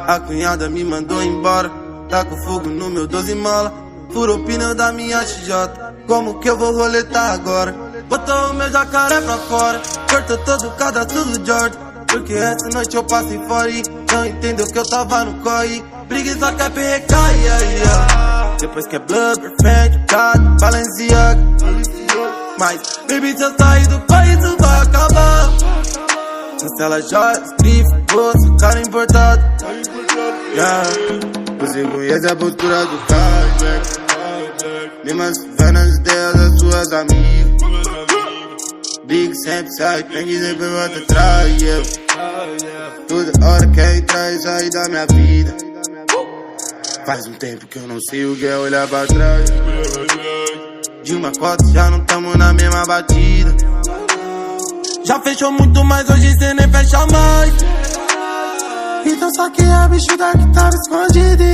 A cunhada me mandou embora, tá com fogo no meu 12 mola. Furou o pneu da minha XJ, como que eu vou roletar agora? Botou o meu jacaré pra fora, cortou todo o cadastro do George. Porque essa noite eu passei fora e não entendeu que eu tava no corre. Preguiça quer perrecar, Depois que é blood, perfect, gato, Balenciaga. Mas, baby, se eu sair do país, isso vai acabar. Cancela joias, grife, bolsa, cara importado. Você conhece a postura do cara, mesmas vai nas ideias das suas amigas. Big sempre sai, prende e sempre volta atrás. Toda hora quer entrar e sair da minha vida. Faz um tempo que eu não sei o que é olhar pra trás. De uma cota já não tamo na mesma batida. Já fechou muito, mas hoje cê nem fecha mais. Então só que a bichuda que tava escondida.